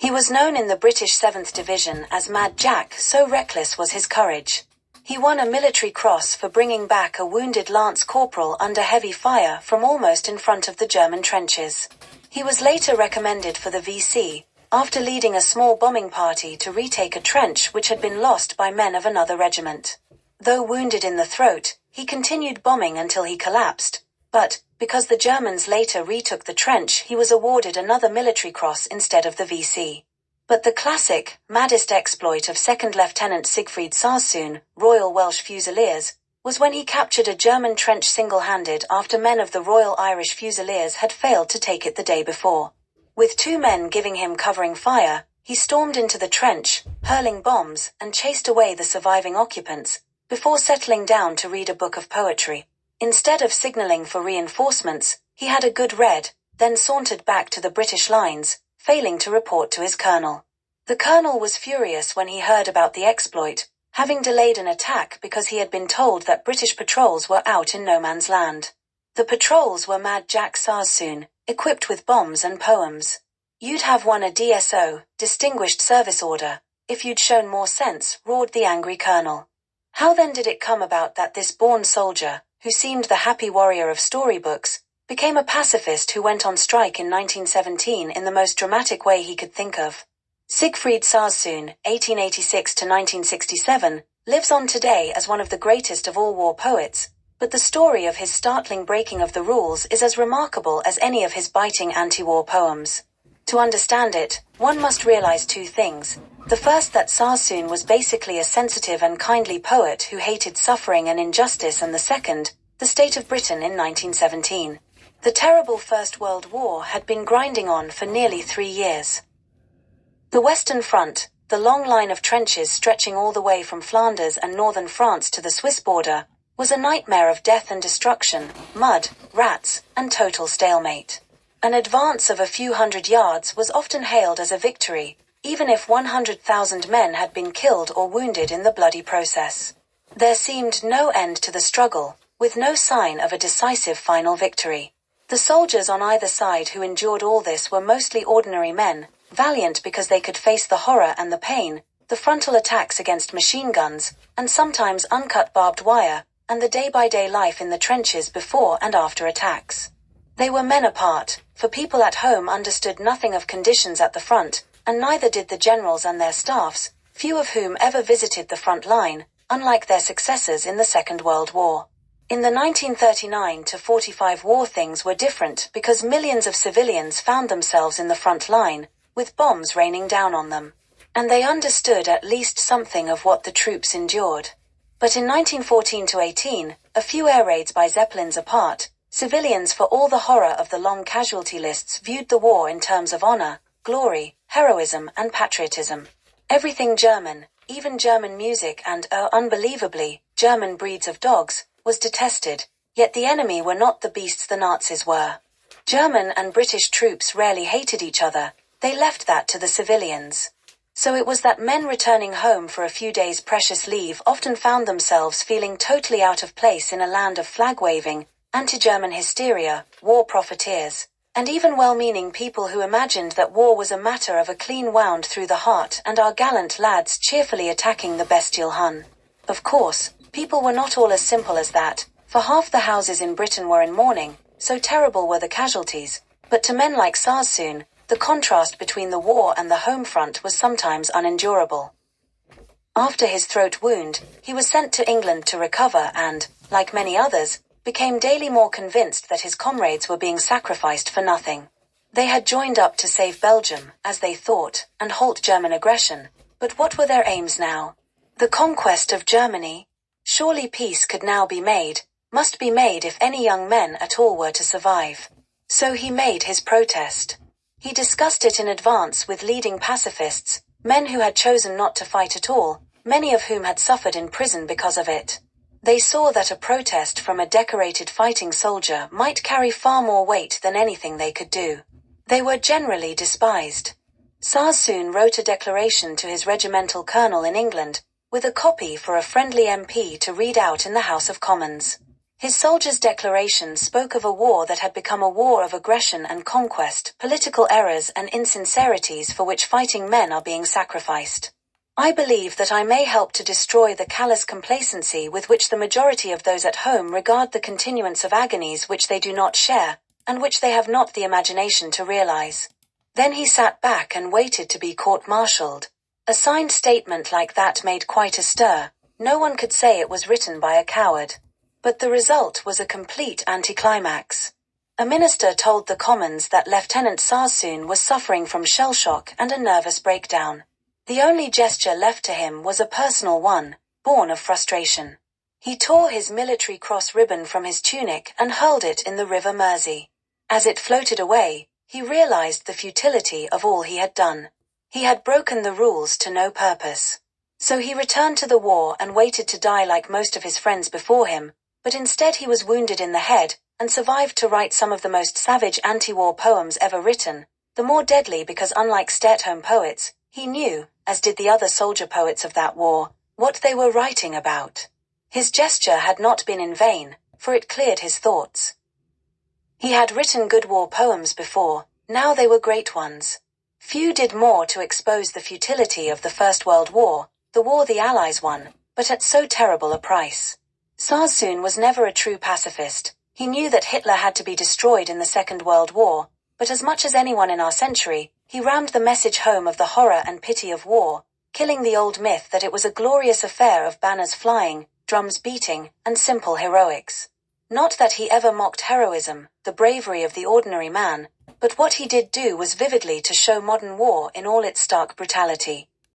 He was known in the British 7th Division as Mad Jack, so reckless was his courage. He won a military cross for bringing back a wounded lance corporal under heavy fire from almost in front of the German trenches. He was later recommended for the VC, after leading a small bombing party to retake a trench which had been lost by men of another regiment. Though wounded in the throat, he continued bombing until he collapsed, but, because the Germans later retook the trench, he was awarded another military cross instead of the VC. But the classic, maddest exploit of 2nd Lieutenant Siegfried Sassoon, Royal Welsh Fusiliers, was when he captured a German trench single-handed after men of the Royal Irish Fusiliers had failed to take it the day before. With 2 men giving him covering fire, he stormed into the trench, hurling bombs, and chased away the surviving occupants, before settling down to read a book of poetry. Instead of signaling for reinforcements, he had a good read, then sauntered back to the British lines, failing to report to his colonel. The colonel was furious when he heard about the exploit, having delayed an attack because he had been told that British patrols were out in no man's land. The patrols were Mad Jack Sassoon, equipped with bombs and poems. "You'd have won a DSO, Distinguished Service Order, if you'd shown more sense," roared the angry colonel. How then did it come about that this born soldier, who seemed the happy warrior of storybooks, became a pacifist who went on strike in 1917 in the most dramatic way he could think of? Siegfried Sassoon, 1886 to 1967, lives on today as one of the greatest of all war poets, but the story of his startling breaking of the rules is as remarkable as any of his biting anti-war poems. To understand it, one must realize 2 things. The first, that Sassoon was basically a sensitive and kindly poet who hated suffering and injustice, and the second, the state of Britain in 1917. The terrible First World War had been grinding on for nearly 3 years. The Western Front, the long line of trenches stretching all the way from Flanders and northern France to the Swiss border, was a nightmare of death and destruction, mud, rats, and total stalemate. An advance of a few hundred yards was often hailed as a victory, even if 100,000 men had been killed or wounded in the bloody process. There seemed no end to the struggle, with no sign of a decisive final victory. The soldiers on either side who endured all this were mostly ordinary men, valiant because they could face the horror and the pain, the frontal attacks against machine guns, and sometimes uncut barbed wire, and the day-by-day life in the trenches before and after attacks. They were men apart, for people at home understood nothing of conditions at the front, and neither did the generals and their staffs, few of whom ever visited the front line, unlike their successors in the Second World War. In the 1939-45 war, things were different because millions of civilians found themselves in the front line, with bombs raining down on them. And they understood at least something of what the troops endured. But in 1914-18, a few air raids by Zeppelins apart, civilians, for all the horror of the long casualty lists, viewed the war in terms of honor, glory, heroism, and patriotism. Everything German, even German music and, unbelievably, German breeds of dogs, was detested, yet the enemy were not the beasts the Nazis were. German and British troops rarely hated each other, they left that to the civilians. So it was that men returning home for a few days' precious leave often found themselves feeling totally out of place in a land of flag-waving, anti-German hysteria, war profiteers, and even well-meaning people who imagined that war was a matter of a clean wound through the heart and our gallant lads cheerfully attacking the bestial Hun. Of course, people were not all as simple as that, for half the houses in Britain were in mourning, so terrible were the casualties, but to men like Sassoon, the contrast between the war and the home front was sometimes unendurable. After his throat wound, he was sent to England to recover and, like many others, became daily more convinced that his comrades were being sacrificed for nothing. They had joined up to save Belgium, as they thought, and halt German aggression, but what were their aims now? The conquest of Germany? Surely peace could now be made, must be made if any young men at all were to survive. So he made his protest. He discussed it in advance with leading pacifists, men who had chosen not to fight at all, many of whom had suffered in prison because of it. They saw that a protest from a decorated fighting soldier might carry far more weight than anything they could do. They were generally despised. Sassoon wrote a declaration to his regimental colonel in England, with a copy for a friendly MP to read out in the House of Commons. His soldiers' declaration spoke of a war that had become a war of aggression and conquest, political errors and insincerities for which fighting men are being sacrificed. I believe that I may help to destroy the callous complacency with which the majority of those at home regard the continuance of agonies which they do not share, and which they have not the imagination to realize. Then he sat back and waited to be court-martialed. A signed statement like that made quite a stir. No one could say it was written by a coward. But the result was a complete anticlimax. A minister told the Commons that Lieutenant Sassoon was suffering from shell shock and a nervous breakdown. The only gesture left to him was a personal one, born of frustration. He tore his military cross ribbon from his tunic and hurled it in the River Mersey. As it floated away, he realized the futility of all he had done. He had broken the rules to no purpose. So he returned to the war and waited to die like most of his friends before him, but instead he was wounded in the head, and survived to write some of the most savage anti-war poems ever written, the more deadly because unlike stay-at-home poets, he knew, as did the other soldier poets of that war, what they were writing about. His gesture had not been in vain, for it cleared his thoughts. He had written good war poems before, now they were great ones. Few did more to expose the futility of the First World War, the war the Allies won, but at so terrible a price. Sassoon was never a true pacifist. He knew that Hitler had to be destroyed in the Second World War, but as much as anyone in our century, he rammed the message home of the horror and pity of war, killing the old myth that it was a glorious affair of banners flying, drums beating, and simple heroics. Not that he ever mocked heroism, the bravery of the ordinary man, but what he did do was vividly to show modern war in all its stark brutality.